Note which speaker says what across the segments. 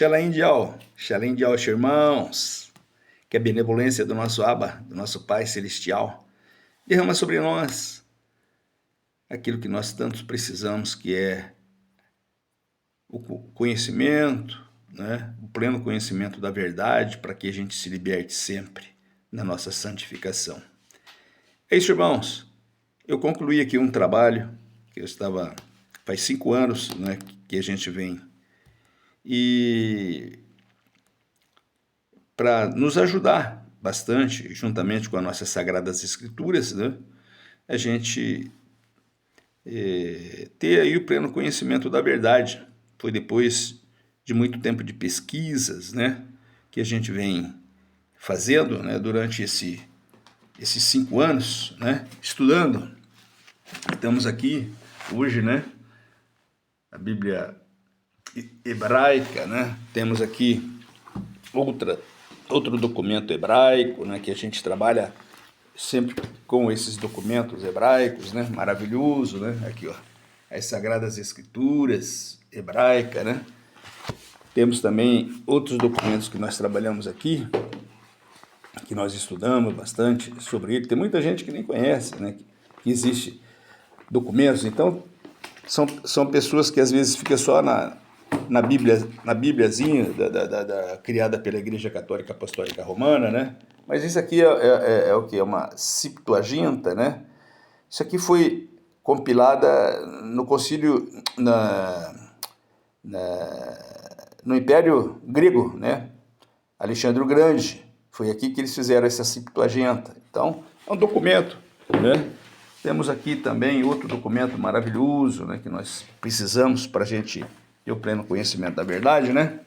Speaker 1: Shalom de aos irmãos, que a benevolência do nosso Abba, do nosso Pai Celestial, derrama sobre nós aquilo que nós tanto precisamos, que é o conhecimento, né? O pleno conhecimento da verdade, para que a gente se liberte sempre na nossa santificação. É isso, irmãos. Eu concluí aqui um trabalho que faz 5 anos, né, que a gente vem, e para nos ajudar bastante, juntamente com as nossas Sagradas Escrituras, né, a gente ter aí o pleno conhecimento da verdade. Foi depois de muito tempo de pesquisas, né, que a gente vem fazendo, né, durante esses 5 anos, né, estudando. Estamos aqui hoje, né, a Bíblia hebraica, né, temos aqui outro documento hebraico, né, que a gente trabalha sempre com esses documentos hebraicos, né, maravilhoso, né, aqui, ó, as Sagradas Escrituras hebraica, né. Temos também outros documentos que nós trabalhamos aqui, que nós estudamos bastante sobre ele. Tem muita gente que nem conhece, né, que existe documentos. Então, são pessoas que às vezes ficam só na Bíbliazinha criada pela Igreja Católica Apostólica Romana, né? Mas isso aqui é o que? É uma Septuaginta, né? Isso aqui foi compilada no concílio, no Império Grego, né? Alexandre o Grande. Foi aqui que eles fizeram essa Septuaginta. Então, é um documento, né? Temos aqui também outro documento maravilhoso, né, que nós precisamos para a gente ter o pleno conhecimento da verdade, né?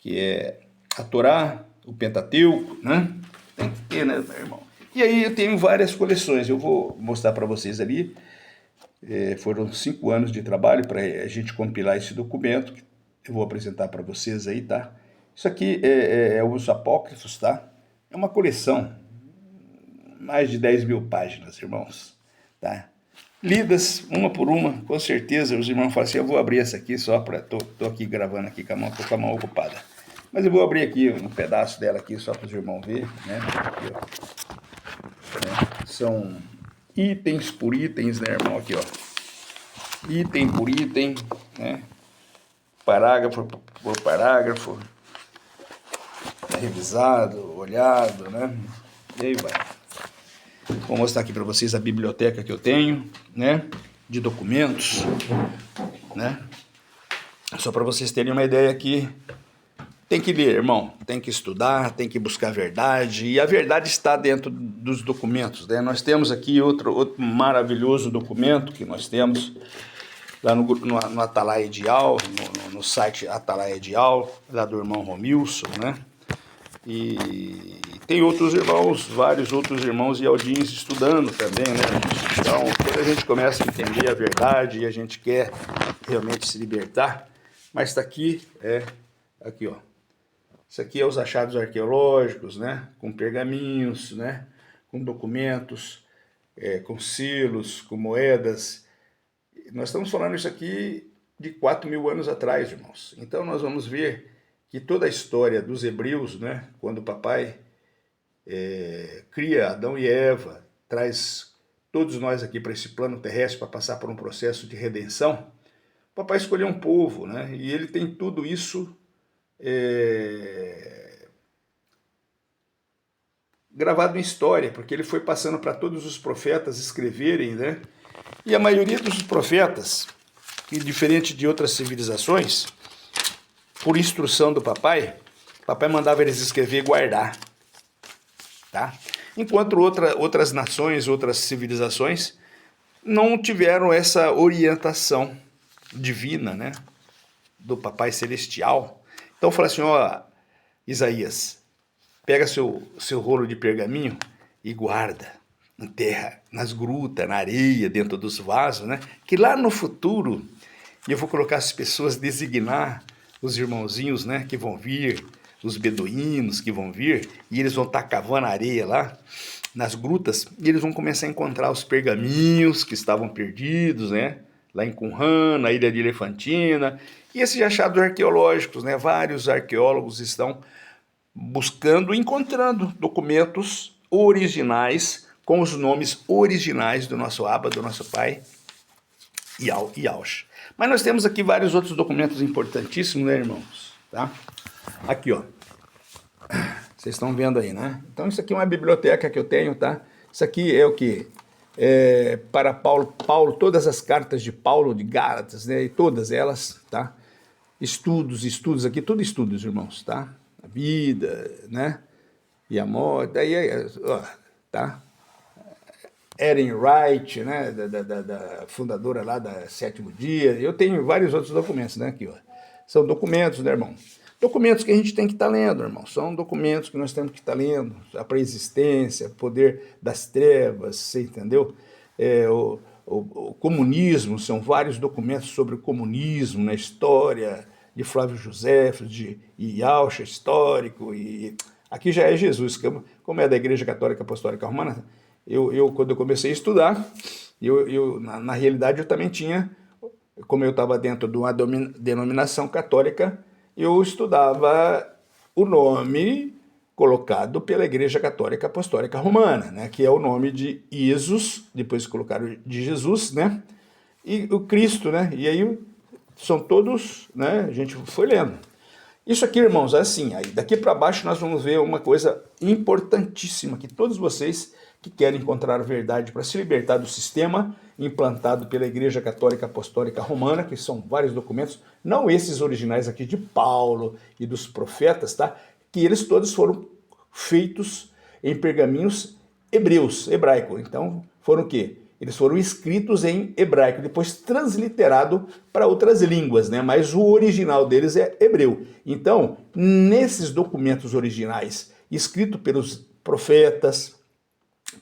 Speaker 1: Que é a Torá, o Pentateuco, né? Tem que ter, né, meu irmão? E aí eu tenho várias coleções, eu vou mostrar para vocês ali. Foram 5 anos de trabalho para a gente compilar esse documento, que eu vou apresentar para vocês aí, tá? Isso aqui é os apócrifos, tá? É uma coleção, mais de 10.000 páginas, irmãos, tá? Lidas uma por uma, com certeza os irmãos falam assim, eu vou abrir essa aqui só para... Tô aqui gravando aqui com a mão, tô com a mão ocupada. Mas eu vou abrir aqui um pedaço dela aqui só para os irmãos verem, né? Aqui, ó. São itens por itens, né, irmão? Aqui, ó. Item por item, né? Parágrafo por parágrafo. Revisado, olhado, né? E aí vai. Vou mostrar aqui para vocês a biblioteca que eu tenho, né? De documentos, né? Só para vocês terem uma ideia aqui. Tem que ler, irmão. Tem que estudar, tem que buscar a verdade. E a verdade está dentro dos documentos, né? Nós temos aqui outro maravilhoso documento que nós temos lá no Atalaia Edial, no site Atalaia Edial, lá do irmão Romilson, né? E tem outros irmãos, vários outros irmãos e aldins estudando também, né? Então, quando a gente começa a entender a verdade e a gente quer realmente se libertar, mas está aqui, aqui, ó. Isso aqui é os achados arqueológicos, né? Com pergaminhos, né? Com documentos, com selos, com moedas. Nós estamos falando isso aqui de 4.000 anos atrás, irmãos. Então, nós vamos ver que toda a história dos hebreus, né, quando o papai cria Adão e Eva, traz todos nós aqui para esse plano terrestre para passar por um processo de redenção, o papai escolheu um povo, né, e ele tem tudo isso gravado em história, porque ele foi passando para todos os profetas escreverem, né, e a maioria dos profetas, que diferente de outras civilizações, por instrução do papai, o papai mandava eles escrever e guardar, tá? Enquanto outras nações, outras civilizações, não tiveram essa orientação divina, né? Do papai celestial. Então fala assim, ó, Isaías, pega seu rolo de pergaminho e guarda, enterra nas grutas, na areia, dentro dos vasos, né? Que lá no futuro, eu vou colocar as pessoas, designar os irmãozinhos, né, que vão vir, os beduínos que vão vir, e eles vão estar cavando areia lá, nas grutas, e eles vão começar a encontrar os pergaminhos que estavam perdidos, né, lá em Qumran, na ilha de Elefantina, e esses achados arqueológicos, né? Vários arqueólogos estão buscando, encontrando documentos originais, com os nomes originais do nosso Abba, do nosso pai, Yaush. Mas nós temos aqui vários outros documentos importantíssimos, né, irmãos? Tá? Aqui, ó. Vocês estão vendo aí, né? Então isso aqui é uma biblioteca que eu tenho, tá? Isso aqui é o quê? Para Paulo, todas as cartas de Paulo, de Gálatas, né? E todas elas, tá? Estudos aqui, tudo estudos, irmãos, tá? A vida, né? E a morte, aí, ó, tá? Ellen Wright, né? Da fundadora lá da Sétimo Dia. Eu tenho vários outros documentos, né? Aqui, ó. São documentos, né, irmão? Documentos que a gente tem que estar lendo, irmão. São documentos que nós temos que estar lendo. A pré-existência, poder das trevas, você entendeu? O comunismo, são vários documentos sobre o comunismo na história de Flávio Josefo, de Yaush, histórico. E aqui já é Jesus, como é da Igreja Católica Apostólica Romana. Quando eu comecei a estudar, na realidade eu também tinha, como eu estava dentro de uma denominação católica, eu estudava o nome colocado pela Igreja Católica Apostólica Romana, né, que é o nome de Jesus, depois colocaram de Jesus, né, e o Cristo, né, e aí são todos, né, a gente foi lendo. Isso aqui, irmãos, é assim, aí daqui para baixo nós vamos ver uma coisa importantíssima, que todos vocês que querem encontrar a verdade para se libertar do sistema implantado pela Igreja Católica Apostólica Romana, que são vários documentos, não esses originais aqui de Paulo e dos profetas, tá? Que eles todos foram feitos em pergaminhos hebraico. Então, foram o quê? Eles foram escritos em hebraico, depois transliterado para outras línguas, né? Mas o original deles é hebreu. Então, nesses documentos originais, escritos pelos profetas,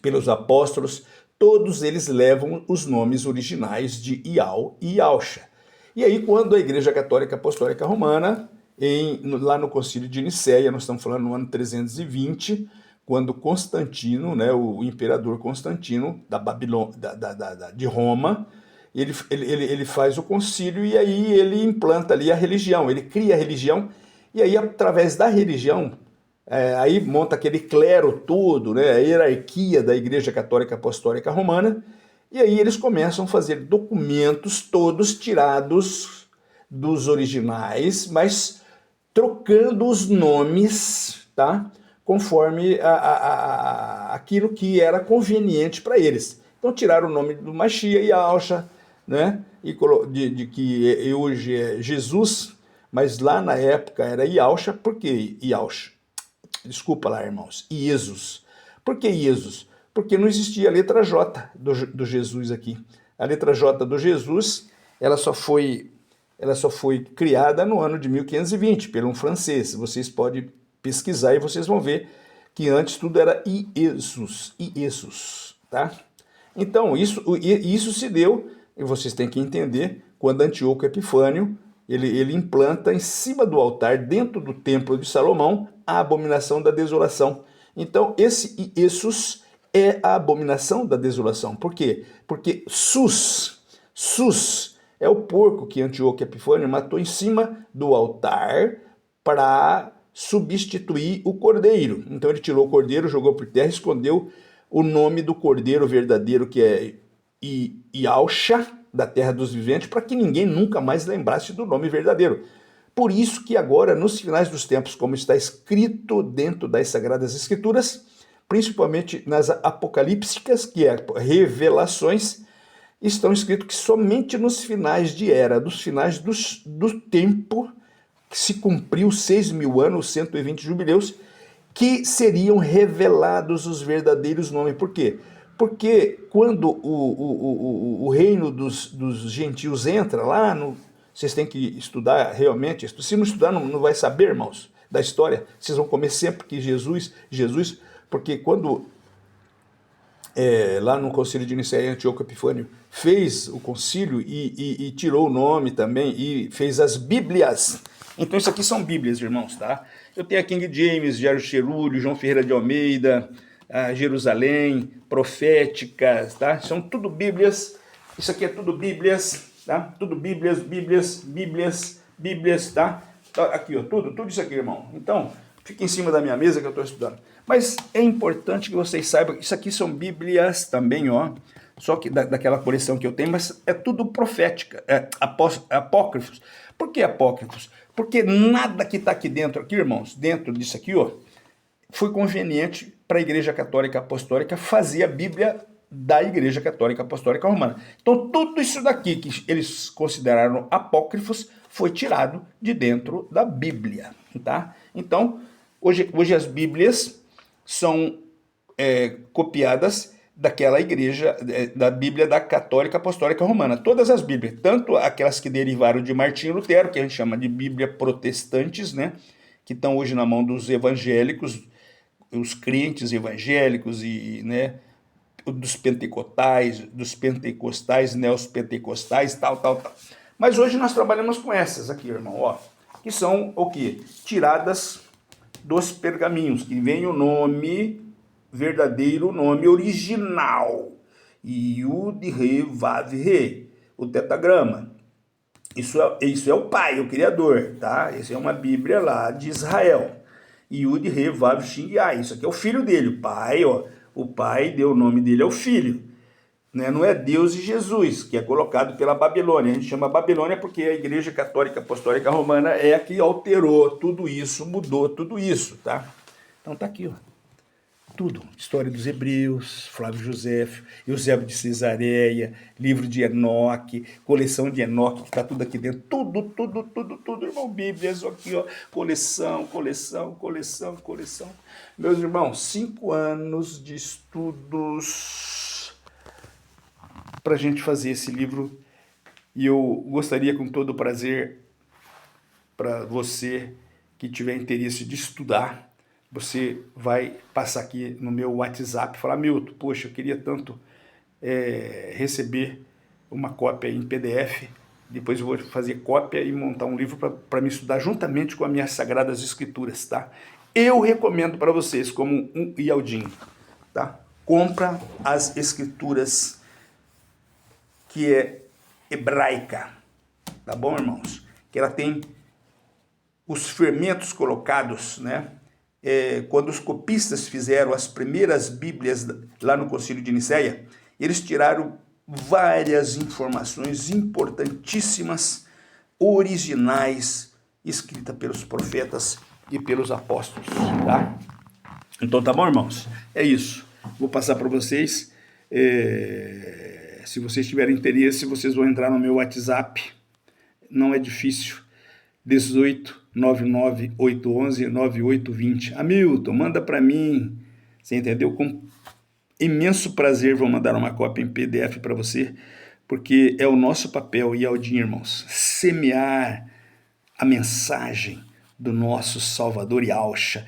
Speaker 1: pelos apóstolos, todos eles levam os nomes originais de Iau e Yausha. E aí, quando a Igreja Católica Apostólica Romana, lá no Concílio de Nicéia, nós estamos falando no ano 320, quando Constantino, né, o imperador Constantino de Roma, ele faz o concílio e aí ele implanta ali a religião, ele cria a religião, e aí através da religião, aí monta aquele clero todo, né, a hierarquia da Igreja Católica Apostólica Romana, e aí eles começam a fazer documentos todos tirados dos originais, mas trocando os nomes, tá? Conforme aquilo que era conveniente para eles. Então tiraram o nome do Machia e Yausha, né? E de que hoje é Jesus, mas lá na época era Yausha. Por que Yausha? Desculpa lá, irmãos. Jesus. Por que Jesus? Porque não existia a letra J do Jesus aqui. A letra J do Jesus, ela só foi criada no ano de 1520 por um francês. Vocês podem pesquisar e vocês vão ver que antes tudo era Iesus, tá? Então, isso se deu, e vocês têm que entender, quando Antíoco Epifânio, ele implanta em cima do altar, dentro do templo de Salomão, a abominação da desolação. Então, esse Iesus é a abominação da desolação. Por quê? Porque Sus é o porco que Antíoco Epifânio matou em cima do altar para substituir o cordeiro. Então ele tirou o cordeiro, jogou por terra, escondeu o nome do cordeiro verdadeiro, que é Yausha, da terra dos viventes, para que ninguém nunca mais lembrasse do nome verdadeiro. Por isso que agora, nos finais dos tempos, como está escrito dentro das Sagradas Escrituras, principalmente nas apocalípticas, que é revelações, estão escritos que somente nos finais de era, dos finais do tempo, que se cumpriu 6.000 anos, 120 jubileus, que seriam revelados os verdadeiros nomes. Por quê? Porque quando o reino dos gentios entra lá, vocês têm que estudar realmente, se não estudar não vai saber, irmãos, da história, vocês vão comer sempre que Jesus, porque quando lá no concílio de Nicéia, Antíoco Epifânio fez o concílio e tirou o nome também e fez as Bíblias. Então isso aqui são Bíblias, irmãos, tá? Eu tenho a King James, Jairo Cherúlio, João Ferreira de Almeida, Jerusalém, proféticas, tá? São tudo Bíblias. Isso aqui é tudo Bíblias. tá? Tudo Bíblias, Bíblias, Bíblias, Bíblias, tá? Aqui, ó, tudo isso aqui, irmão. Então, fica em cima da minha mesa que eu estou estudando. Mas é importante que vocês saibam que isso aqui são Bíblias também, ó. Só que daquela coleção que eu tenho, mas é tudo profética, apócrifos. Por que apócrifos? Porque nada que está aqui dentro, irmãos, dentro disso aqui, ó, foi conveniente para a Igreja Católica Apostólica fazer a Bíblia da Igreja Católica Apostólica Romana. Então, tudo isso daqui que eles consideraram apócrifos foi tirado de dentro da Bíblia, tá? Então, hoje as Bíblias são copiadas daquela igreja, da Bíblia da Católica Apostólica Romana. Todas as Bíblias, tanto aquelas que derivaram de Martinho Lutero, que a gente chama de Bíblia protestantes, né? Que estão hoje na mão dos evangélicos, os crentes evangélicos e, né, dos pentecostais, neopentecostais, tal. Mas hoje nós trabalhamos com essas aqui, irmão, ó, que são o quê? Tiradas dos pergaminhos, que vem o nome verdadeiro, o nome original, Yud, Re, Vav, Re, o tetagrama. Isso é o Pai, o Criador, tá? Essa é uma Bíblia lá de Israel. Yud, Re, Vav, Shin, Yah. Isso aqui é o filho dele, o Pai, ó. O Pai deu o nome dele ao Filho. Né? Não é Deus e Jesus, que é colocado pela Babilônia. A gente chama Babilônia porque a Igreja Católica Apostólica Romana é a que alterou tudo isso, mudou tudo isso, tá? Então tá aqui, ó. Tudo. História dos Hebreus, Flávio Josefo, Eusébio de Cesareia, livro de Enoque, coleção de Enoque, que está tudo aqui dentro. Tudo, irmão. Bíblias aqui, ó. Coleção. Meus irmãos, 5 anos de estudos para a gente fazer esse livro. E eu gostaria, com todo prazer, para você que tiver interesse de estudar, você vai passar aqui no meu WhatsApp e falar: Milton, poxa, eu queria tanto receber uma cópia em PDF, depois eu vou fazer cópia e montar um livro para me estudar juntamente com as minhas Sagradas Escrituras, tá? Eu recomendo para vocês, como um Ialdinho, tá? Compra as Escrituras que é hebraica, tá bom, irmãos? Que ela tem os fermentos colocados, né? Quando os copistas fizeram as primeiras Bíblias lá no Concílio de Nicéia, eles tiraram várias informações importantíssimas, originais, escritas pelos profetas e pelos apóstolos, tá? Então tá bom, irmãos? É isso. Vou passar para vocês. Se vocês tiverem interesse, vocês vão entrar no meu WhatsApp. Não é difícil. 18 99 811 9820. Hamilton, manda para mim. Você entendeu? Com imenso prazer vou mandar uma cópia em PDF para você, porque é o nosso papel, Ialdinho, irmãos, semear a mensagem do nosso Salvador Yahshua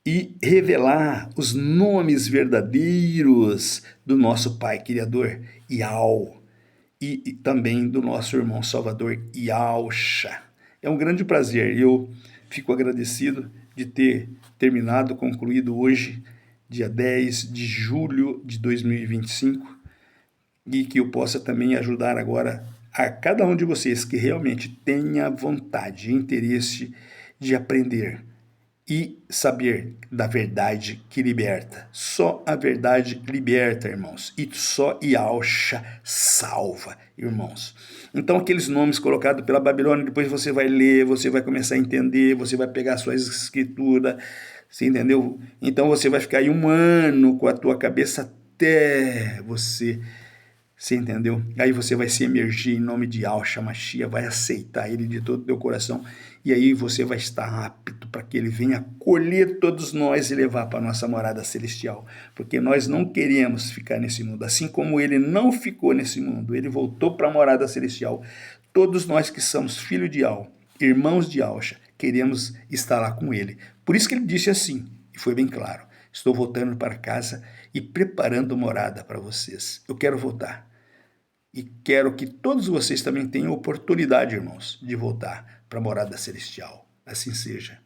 Speaker 1: e revelar os nomes verdadeiros do nosso Pai Criador, Yahweh, e também do nosso irmão Salvador Yahshua. É um grande prazer, eu fico agradecido de ter concluído hoje, dia 10 de julho de 2025, e que eu possa também ajudar agora a cada um de vocês que realmente tenha vontade e interesse de aprender e saber da verdade que liberta. Só a verdade liberta, irmãos. E só Yahshua salva, irmãos. Então, aqueles nomes colocados pela Babilônia, depois você vai ler, você vai começar a entender, você vai pegar suas escrituras, você entendeu? Então, você vai ficar aí 1 ano com a tua cabeça até você entendeu? Aí você vai se emergir em nome de Yahshua Mashiach, vai aceitar ele de todo o teu coração, e aí você vai estar apto para que ele venha acolher todos nós e levar para a nossa morada celestial, porque nós não queremos ficar nesse mundo, assim como ele não ficou nesse mundo, ele voltou para a morada celestial. Todos nós que somos filhos de Yahweh, irmãos de Yahshua, queremos estar lá com ele. Por isso que ele disse assim, e foi bem claro: estou voltando para casa e preparando morada para vocês. Eu quero voltar. E quero que todos vocês também tenham oportunidade, irmãos, de voltar para a morada celestial. Assim seja.